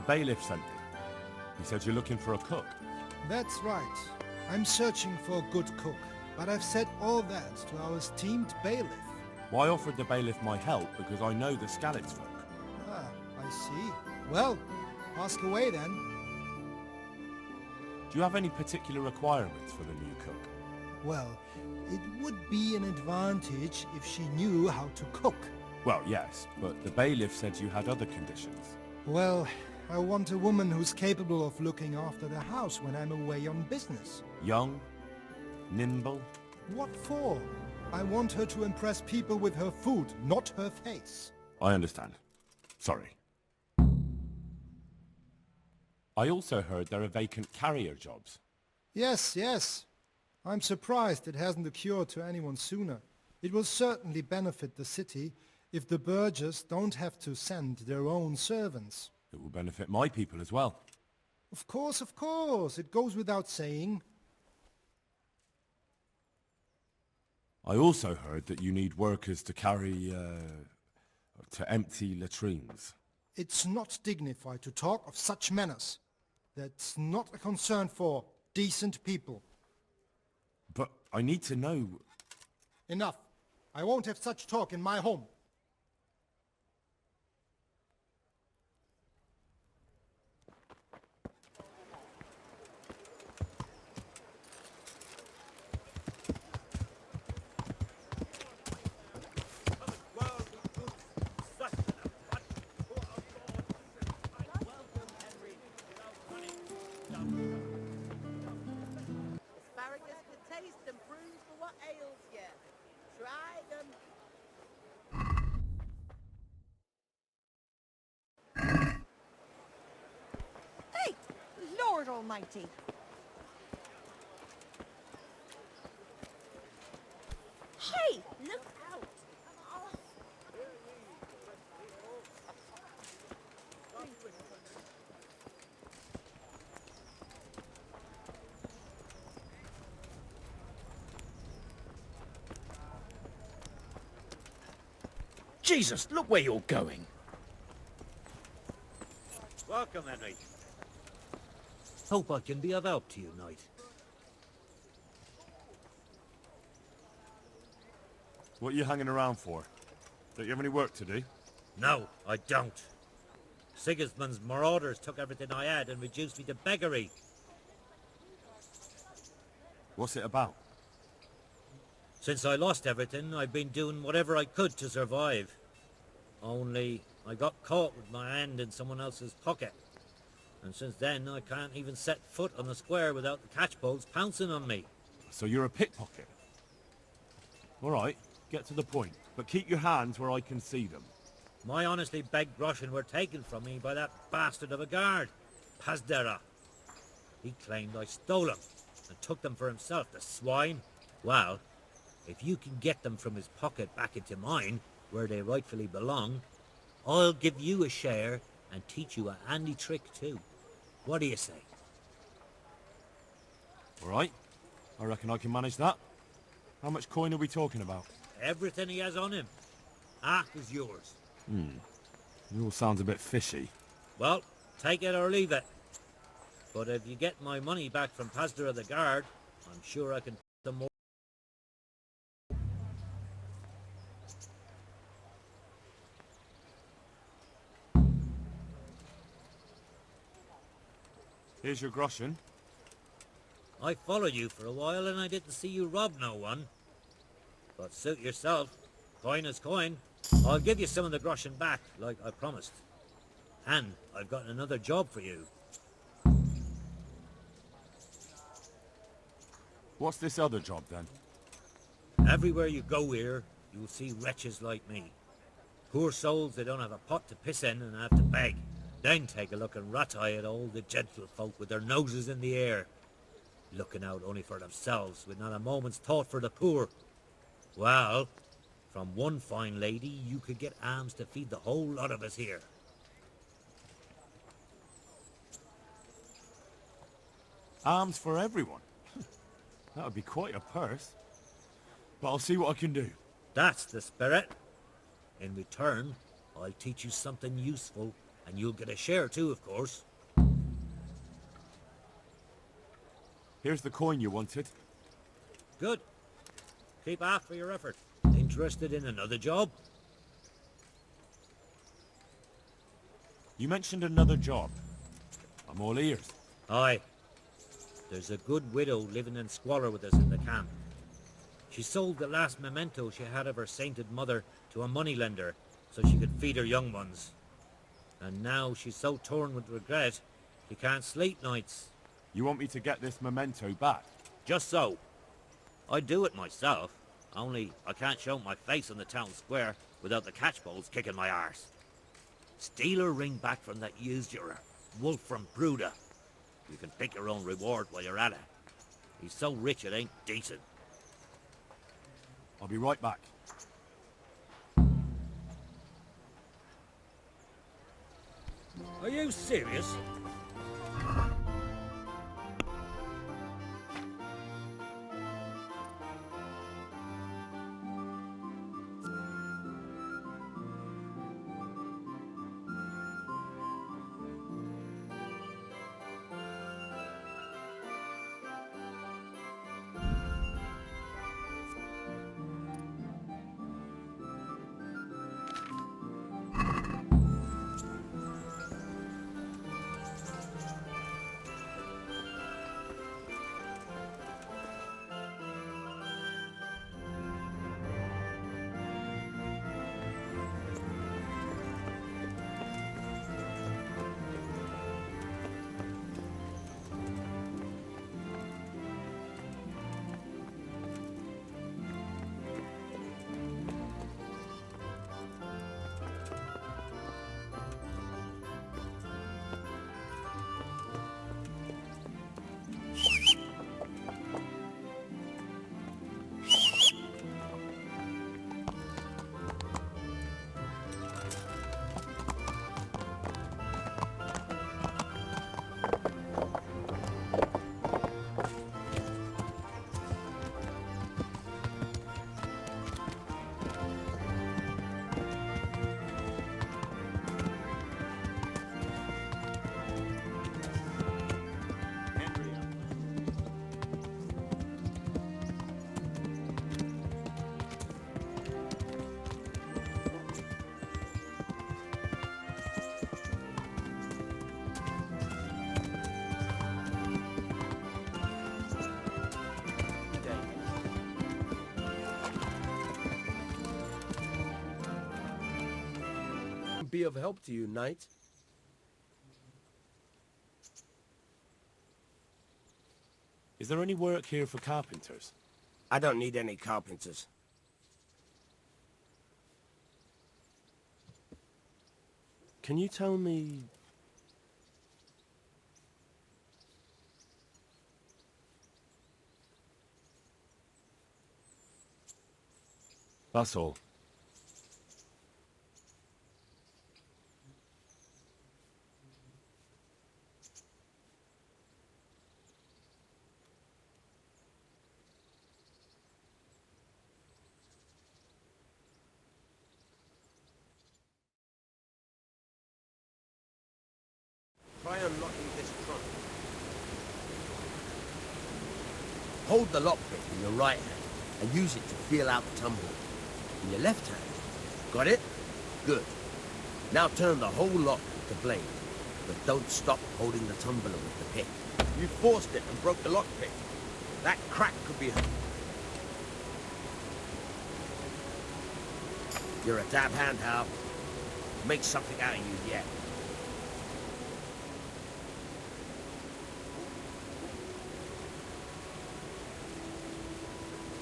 The bailiff sent me. He said you're looking for a cook. That's right. I'm searching for a good cook, but I've said all that to our esteemed bailiff. Well, I offered the bailiff my help because I know the Scalitz folk. Ah, I see. Well, ask away then. Do you have any particular requirements for the new cook? Well, it would be an advantage if she knew how to cook. Well, yes, but the bailiff said you had other conditions. Well, I want a woman who's capable of looking after the house when I'm away on business. Young, nimble. What for? I want her to impress people with her food, not her face. I understand. Sorry. I also heard there are vacant carrier jobs. Yes, yes. I'm surprised it hasn't occurred to anyone sooner. It will certainly benefit the city if the burghers don't have to send their own servants. It will benefit my people as well. Of course, of course. It goes without saying. I also heard that you need workers to carry, to empty latrines. It's not dignified to talk of such manners. That's not a concern for decent people. But I need to know... Enough. I won't have such talk in my home. Almighty. Hey, look out! Jesus, look where you're going. Welcome, Henry. Hope I can be of help to you, knight. What are you hanging around for? Don't you have any work to do? No, I don't. Sigismund's marauders took everything I had and reduced me to beggary. What's it about? Since I lost everything, I've been doing whatever I could to survive. Only, I got caught with my hand in someone else's pocket. And since then, I can't even set foot on the square without the catchpoles pouncing on me. So you're a pickpocket? All right, get to the point. But keep your hands where I can see them. My honestly begged groschen were taken from me by that bastard of a guard, Pazdera. He claimed I stole them and took them for himself, the swine. Well, if you can get them from his pocket back into mine, where they rightfully belong, I'll give you a share and teach you a handy trick too. What do you say? All right, I reckon I can manage that. How much coin are we talking about? Everything he has on him. Half is yours. It all sounds a bit fishy. Well, take it or leave it. But if you get my money back from Pastor of the Guard, I'm sure I can put them more. Here's your groschen. I followed you for a while and I didn't see you rob no one. But suit yourself. Coin is coin. I'll give you some of the groschen back, like I promised. And I've got another job for you. What's this other job, then? Everywhere you go here, you'll see wretches like me. Poor souls that don't have a pot to piss in and have to beg. Then take a look and rat-eye at all the gentlefolk with their noses in the air, looking out only for themselves, with not a moment's thought for the poor. Well, from one fine lady, you could get alms to feed the whole lot of us here. Alms for everyone? That would be quite a purse. But I'll see what I can do. That's the spirit. In return, I'll teach you something useful And you'll get a share too, of course. Here's the coin you wanted. Good. Keep half for your effort. Interested in another job? You mentioned another job. I'm all ears. Aye. There's a good widow living in squalor with us in the camp. She sold the last memento she had of her sainted mother to a moneylender so she could feed her young ones. And now she's so torn with regret, she can't sleep nights. You want me to get this memento back? Just so. I'd do it myself, only I can't show my face on the town square without the catchpoles kicking my arse. Steal her ring back from that usurer, Wolf from Bruda. You can pick your own reward while you're at it. He's so rich it ain't decent. I'll be right back. Are you serious? Be of help to you, knight. Is there any work here for carpenters? I don't need any carpenters. Can you tell me... That's all. Try unlocking this trunk. Hold the lockpick in your right hand and use it to feel out the tumbler. In your left hand. Got it? Good. Now turn the whole lock with the blade, but don't stop holding the tumbler with the pick. You forced it and broke the lockpick. That crack could be... You're a dab hand, Hal. Make something out of you yet.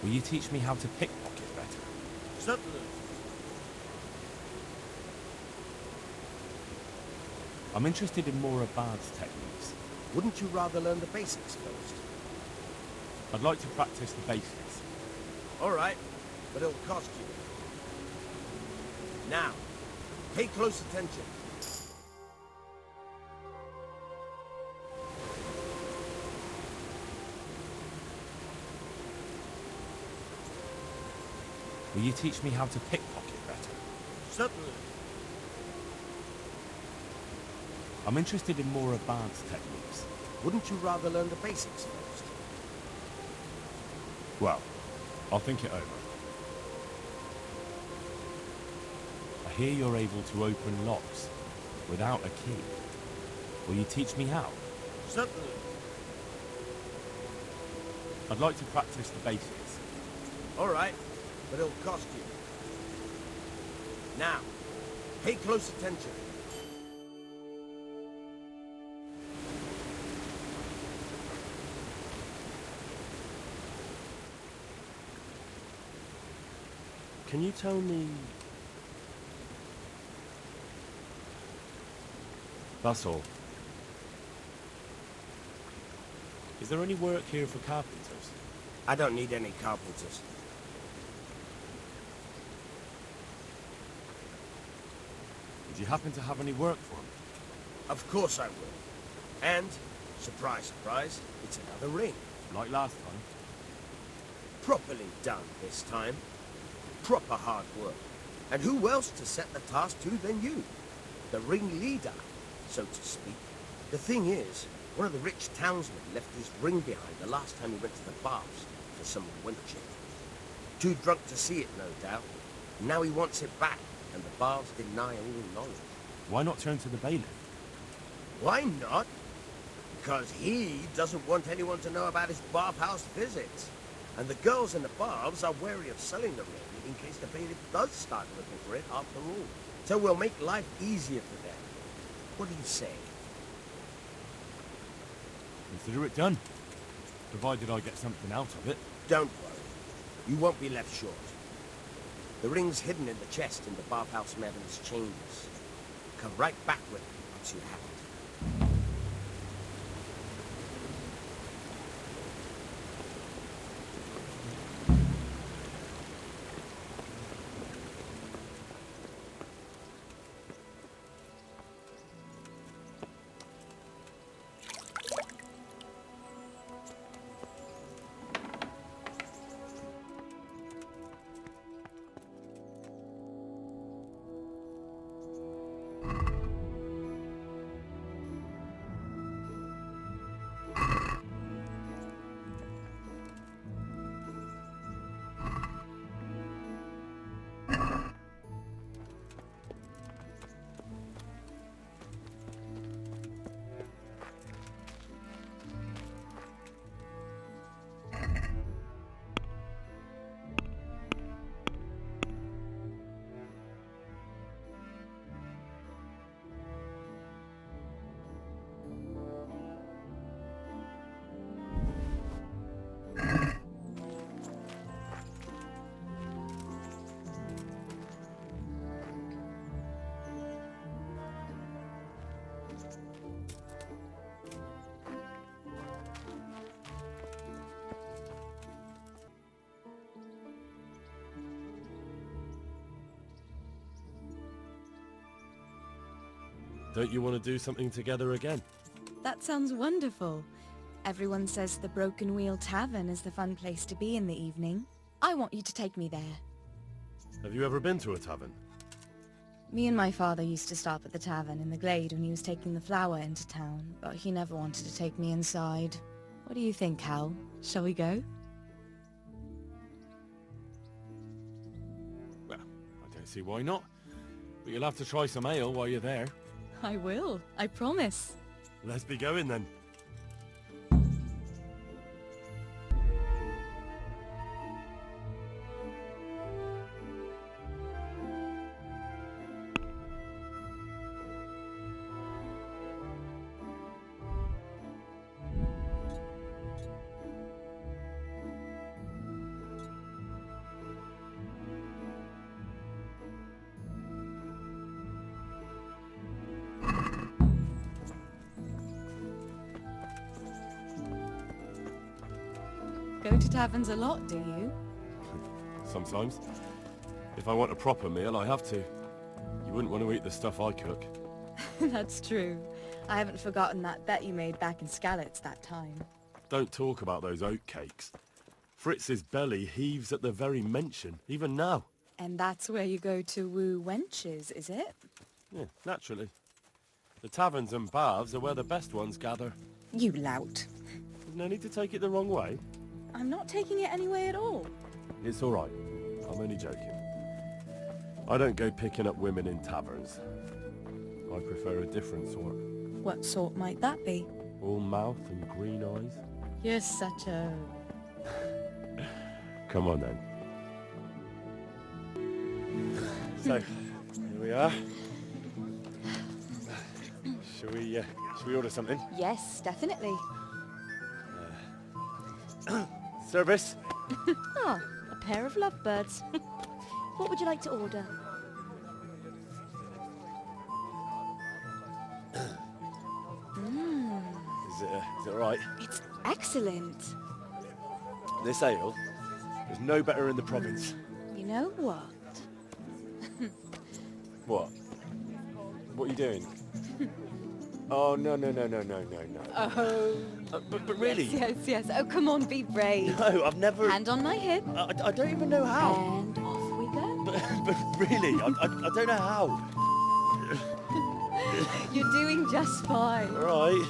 Will you teach me how to pickpocket better? Certainly. I'm interested in more advanced techniques. Wouldn't you rather learn the basics first? I'd like to practice the basics. All right, but it'll cost you. Now, pay close attention. Will you teach me how to pickpocket better? Certainly. I'm interested in more advanced techniques. Wouldn't you rather learn the basics first? Well, I'll think it over. I hear you're able to open locks without a key. Will you teach me how? Certainly. I'd like to practice the basics. All right, but it'll cost you. Now, pay close attention. Can you tell me... That's all. Is there any work here for carpenters? I don't need any carpenters. Would you happen to have any work for me? Of course I will. And, surprise, surprise, it's another ring. Like last time? Properly done this time. Proper hard work. And who else to set the task to than you? The ringleader, so to speak. The thing is, one of the rich townsmen left his ring behind the last time he went to the baths for some wenching. Too drunk to see it, no doubt. Now he wants it back, and the baths deny all knowledge. Why not turn to the bailiff? Why not? Because he doesn't want anyone to know about his bathhouse visits. And the girls in the baths are wary of selling the ring in case the bailiff does start looking for it after all. So we'll make life easier for them. What do you say? Consider it done. Provided I get something out of it. Don't worry. You won't be left short. The ring's hidden in the chest in the bathhouse madam's chambers. Come right back with it once you have it. Don't you want to do something together again? That sounds wonderful. Everyone says the Broken Wheel Tavern is the fun place to be in the evening. I want you to take me there. Have you ever been to a tavern? Me and my father used to stop at the tavern in the glade when he was taking the flour into town, but he never wanted to take me inside. What do you think, Hal? Shall we go? Well, I don't see why not. But you'll have to try some ale while you're there. I will. I promise. Let's be going then. Go to taverns a lot, do you? Sometimes. If I want a proper meal, I have to. You wouldn't want to eat the stuff I cook. That's true. I haven't forgotten that bet you made back in Skalitz that time. Don't talk about those oat cakes. Fritz's belly heaves at the very mention, even now. And that's where you go to woo wenches, is it? Yeah, naturally. The taverns and baths are where the best ones gather. You lout. No need to take it the wrong way. I'm not taking it any way at all. It's all right. I'm only joking. I don't go picking up women in taverns. I prefer a different sort. What sort might that be? All mouth and green eyes. You're such a... Come on then. So, here we are. Shall we order something? Yes, definitely. Service? Ah, a pair of lovebirds. What would you like to order? Is it right? It's excellent. This ale is no better in the province. You know what? What? What are you doing? Oh, no. Oh. But really? Yes. Oh, come on, be brave. No, I've never... Hand on my hip. I don't even know how. And off we go. But really, I don't know how. You're doing just fine. All right.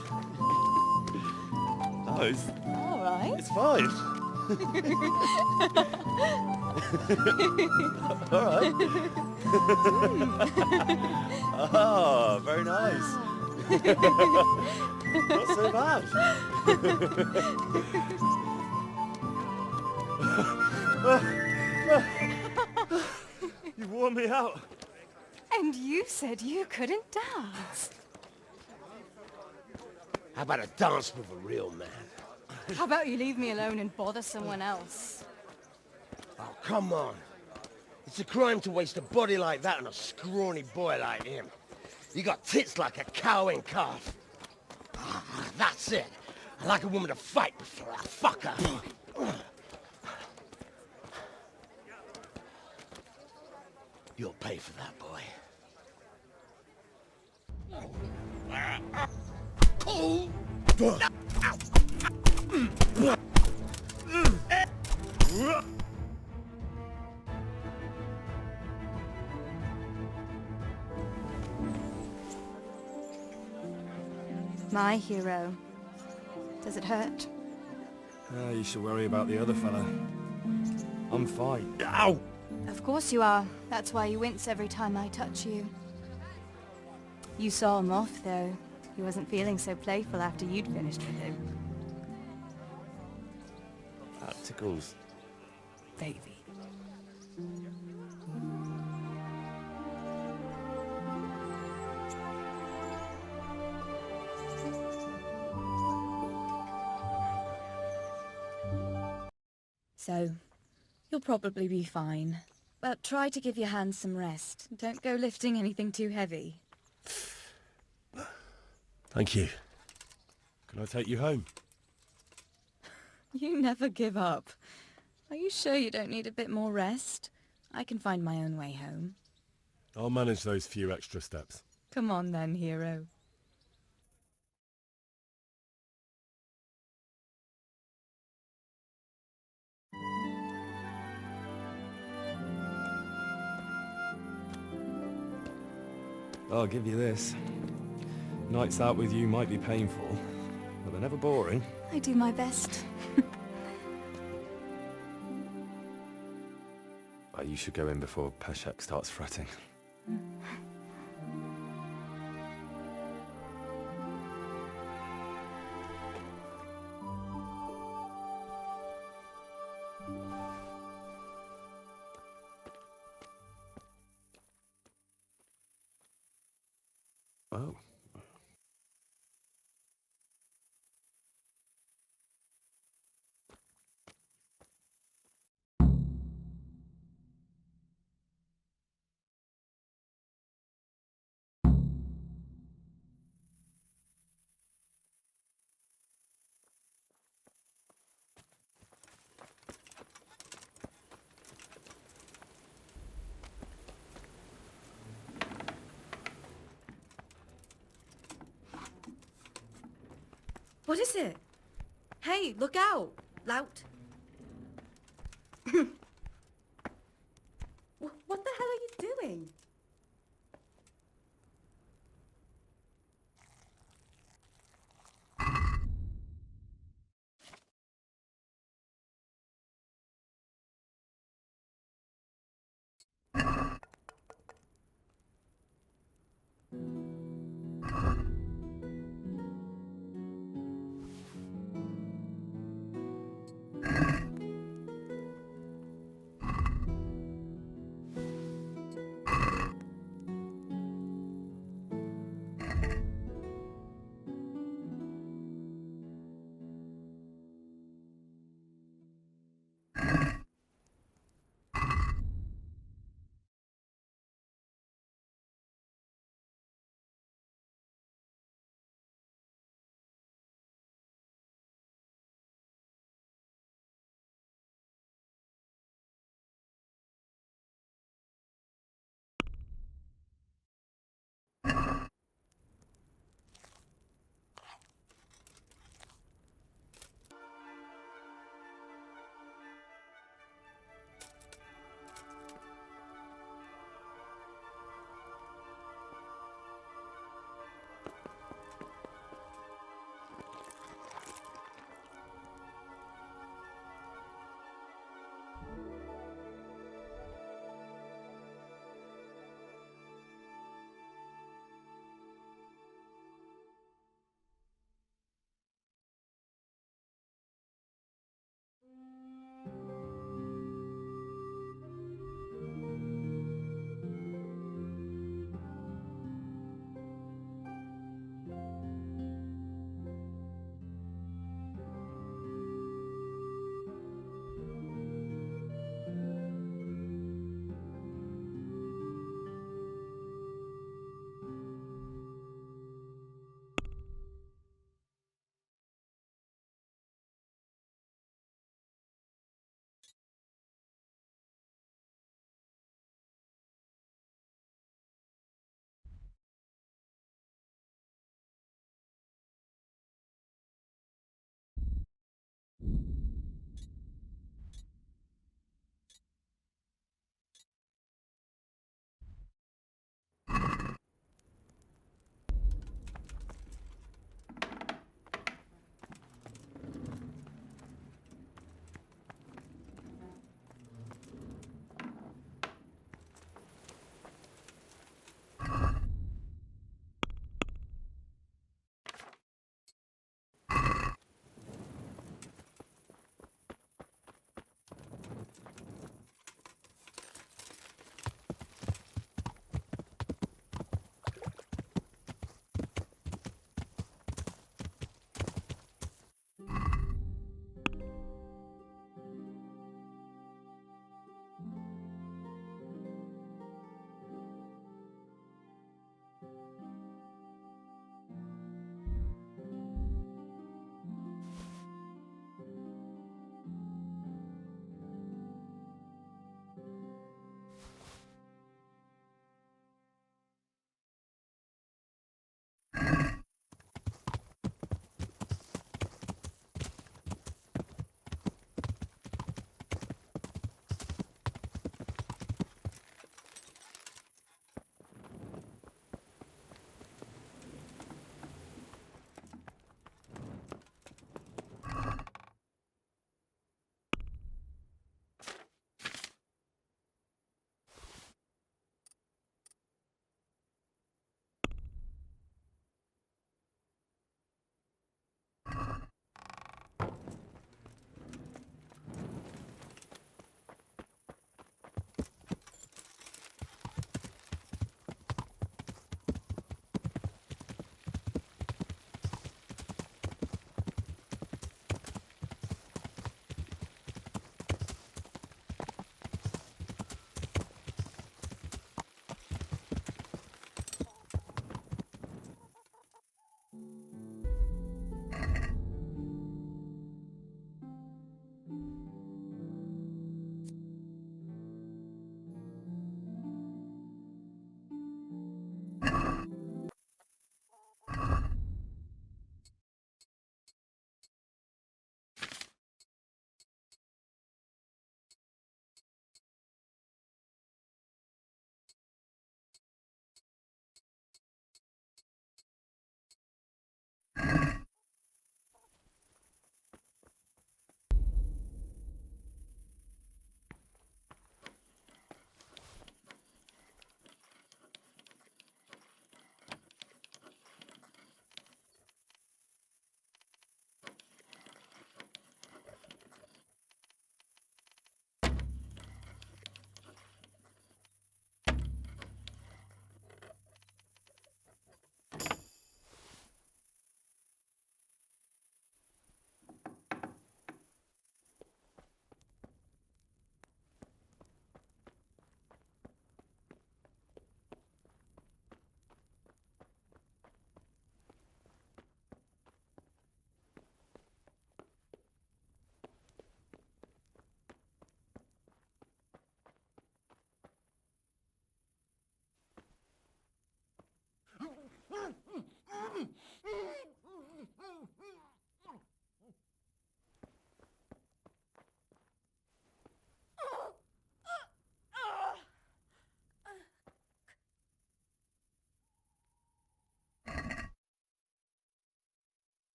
Oh, All right. it's fine. All right. Oh, very nice. Not so bad. You wore me out. And you said you couldn't dance. How about a dance with a real man? How about you leave me alone and bother someone else? Oh, come on. It's a crime to waste a body like that on a scrawny boy like him. You got tits like a cow in calf. Ah, that's it. I like a woman to fight before I fuck her. You'll pay for that, boy. My hero. Does it hurt? You should worry about the other fella. I'm fine. Ow! Of course you are. That's why you wince every time I touch you. You saw him off, though. He wasn't feeling so playful after you'd finished with him. That tickles. Baby. So, you'll probably be fine. But try to give your hands some rest. Don't go lifting anything too heavy. Thank you. Can I take you home? You never give up. Are you sure you don't need a bit more rest? I can find my own way home. I'll manage those few extra steps. Come on then, hero. I'll give you this. Nights out with you might be painful, but they're never boring. I do my best. Oh, you should go in before Peshek starts fretting. Oh. What is it? Hey, look out! Lout! What the hell are you doing?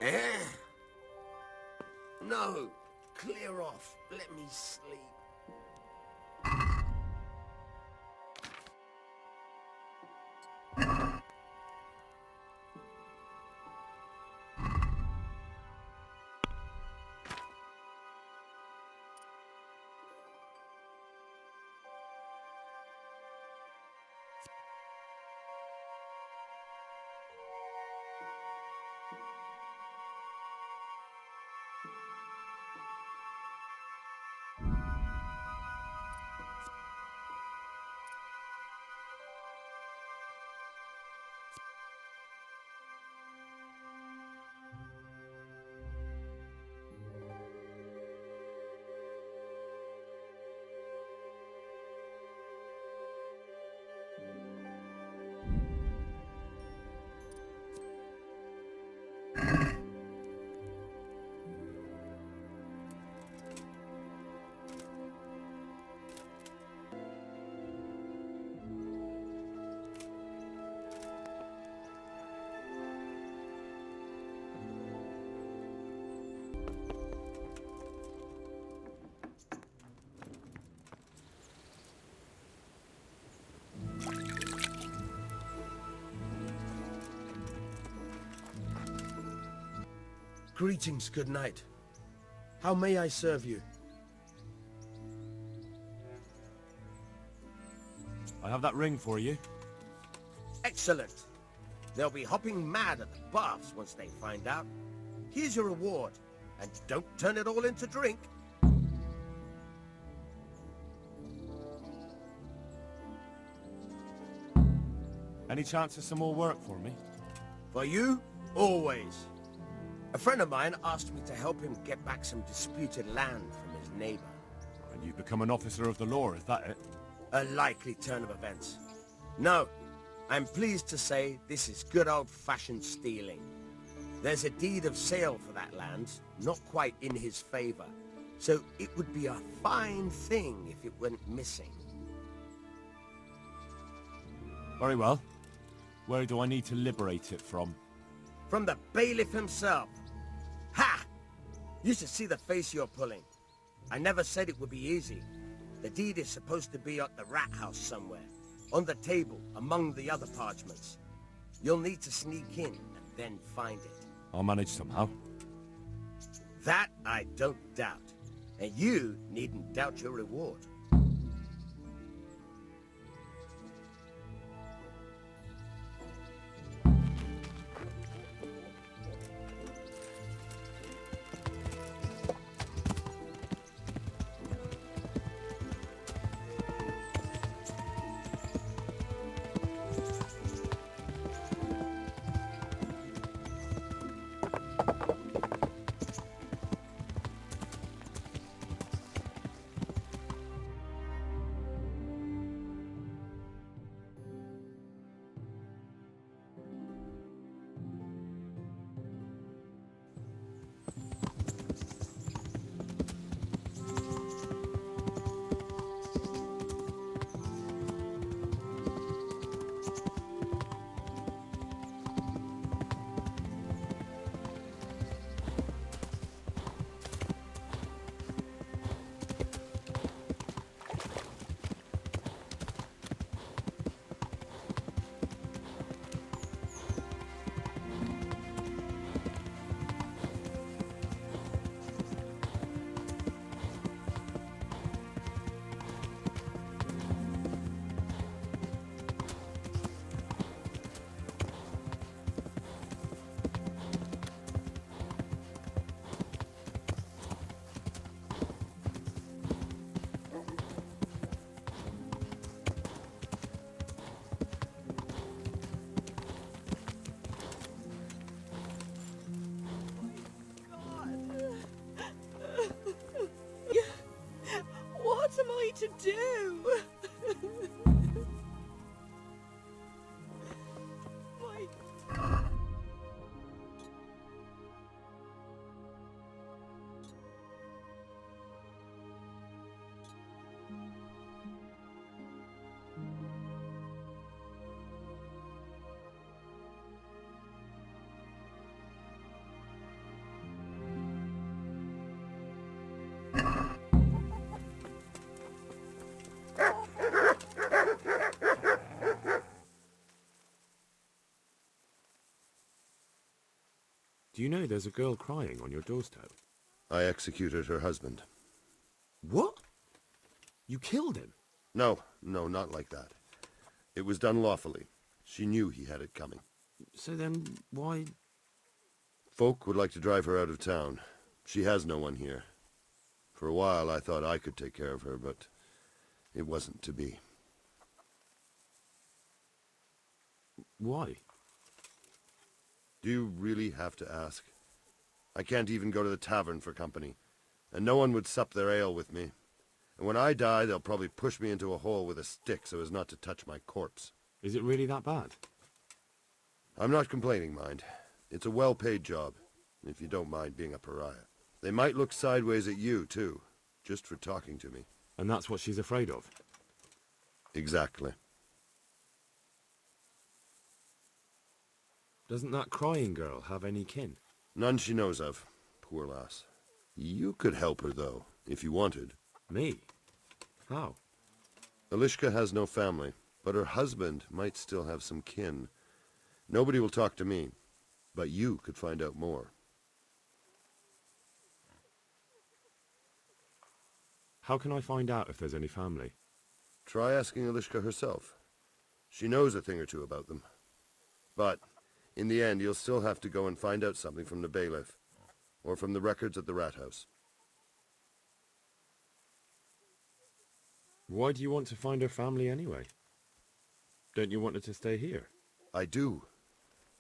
Eh? No. Clear off. Let me sleep. Greetings, good night. How may I serve you? I have that ring for you. Excellent. They'll be hopping mad at the baths once they find out. Here's your reward, and don't turn it all into drink. Any chance of some more work for me? For you, always. A friend of mine asked me to help him get back some disputed land from his neighbor. And you become an officer of the law, is that it? A likely turn of events. No, I'm pleased to say this is good old-fashioned stealing. There's a deed of sale for that land, not quite in his favor. So it would be a fine thing if it went missing. Very well. Where do I need to liberate it from? From the bailiff himself. Ha! You should see the face you're pulling. I never said it would be easy. The deed is supposed to be at the rat house somewhere, on the table, among the other parchments. You'll need to sneak in and then find it. I'll manage somehow. That I don't doubt. And you needn't doubt your reward. Do you know there's a girl crying on your doorstep? I executed her husband. What? You killed him? No, not like that. It was done lawfully. She knew he had it coming. So then, why... Folk would like to drive her out of town. She has no one here. For a while I thought I could take care of her, but it wasn't to be. Why? Do you really have to ask? I can't even go to the tavern for company, and no one would sup their ale with me. And when I die, they'll probably push me into a hole with a stick so as not to touch my corpse. Is it really that bad? I'm not complaining, mind. It's a well-paid job, if you don't mind being a pariah. They might look sideways at you, too, just for talking to me. And that's what she's afraid of? Exactly. Doesn't that crying girl have any kin? None she knows of. Poor lass. You could help her, though, if you wanted. Me? How? Elishka has no family, but her husband might still have some kin. Nobody will talk to me, but you could find out more. How can I find out if there's any family? Try asking Elishka herself. She knows a thing or two about them. But, in the end, you'll still have to go and find out something from the bailiff, or from the records at the rat house. Why do you want to find her family anyway? Don't you want her to stay here? I do.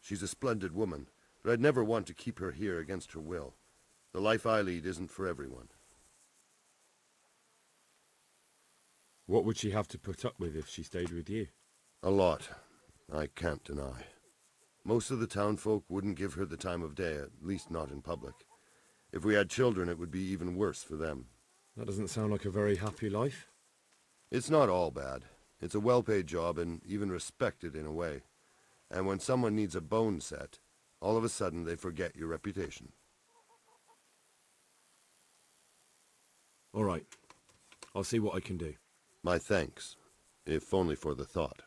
She's a splendid woman, but I'd never want to keep her here against her will. The life I lead isn't for everyone. What would she have to put up with if she stayed with you? A lot, I can't deny. Most of the townfolk wouldn't give her the time of day, at least not in public. If we had children, it would be even worse for them. That doesn't sound like a very happy life. It's not all bad. It's a well-paid job and even respected in a way. And when someone needs a bone set, all of a sudden they forget your reputation. All right. I'll see what I can do. My thanks, if only for the thought.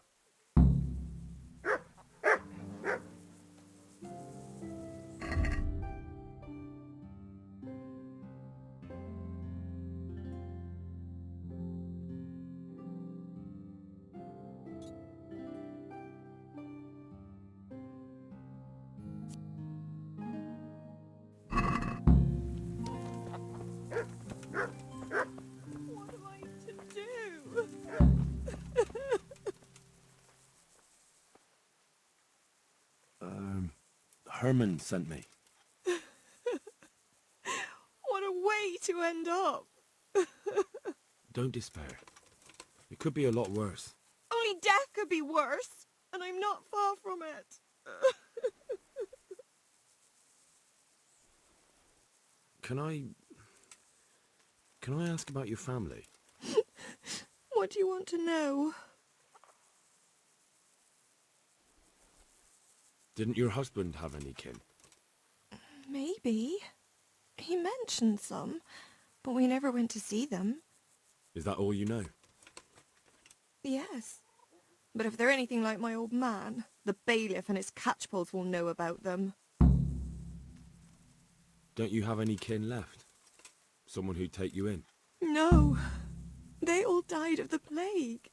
What am I to do? Herman sent me. What a way to end up. Don't despair. It could be a lot worse. Only death could be worse, and I'm not far from it. Can I ask about your family? What do you want to know? Didn't your husband have any kin? Maybe. He mentioned some, but we never went to see them. Is that all you know? Yes. But if they're anything like my old man, the bailiff and his catchpoles will know about them. Don't you have any kin left? Someone who'd take you in? No. They all died of the plague.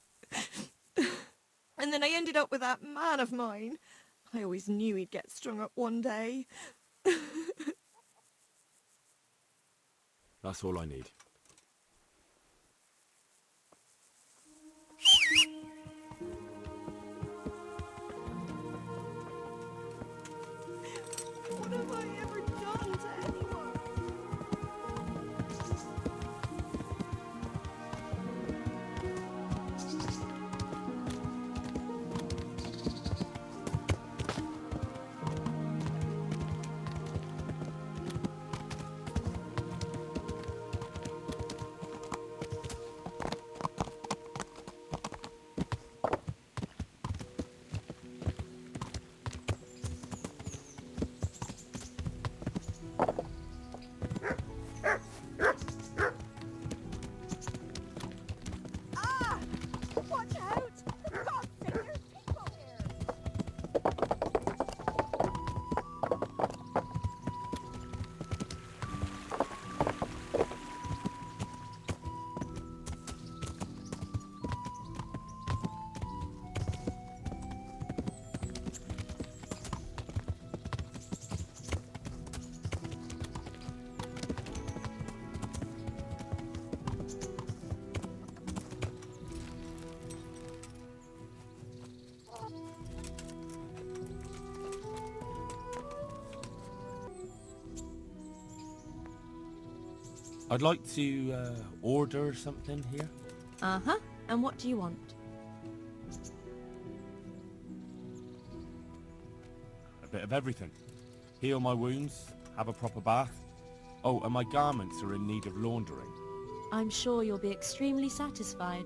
And then I ended up with that man of mine. I always knew he'd get strung up one day. That's all I need. What have I ever done to anyone? I'd like to order something here. Uh-huh. And what do you want? A bit of everything. Heal my wounds, have a proper bath. Oh, and my garments are in need of laundering. I'm sure you'll be extremely satisfied.